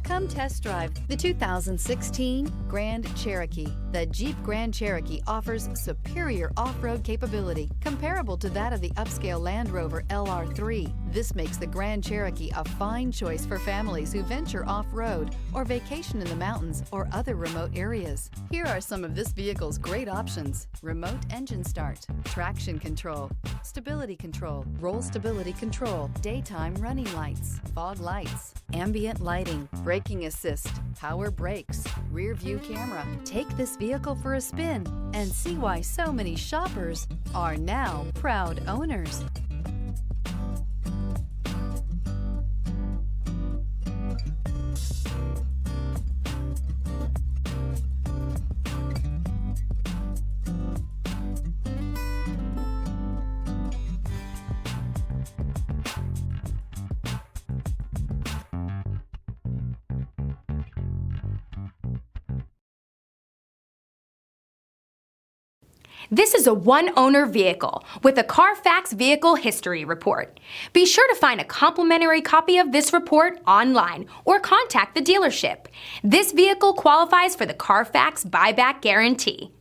Come test drive the 2016 Grand Cherokee. The Jeep Grand Cherokee offers superior off-road capability comparable to that of the upscale Land Rover LR3. This makes the Grand Cherokee a fine choice for families who venture off-road or vacation in the mountains or other remote areas. Here are some of this vehicle's great options: remote engine start, traction control, stability control, roll stability control, daytime running lights, fog lights, ambient lighting, braking assist, power brakes, rear view camera. Take this vehicle for a spin and see why so many shoppers are now proud owners. This is a one-owner vehicle with a CARFAX Vehicle History Report. Be sure to find a complimentary copy of this report online or contact the dealership. This vehicle qualifies for the CARFAX Buyback Guarantee.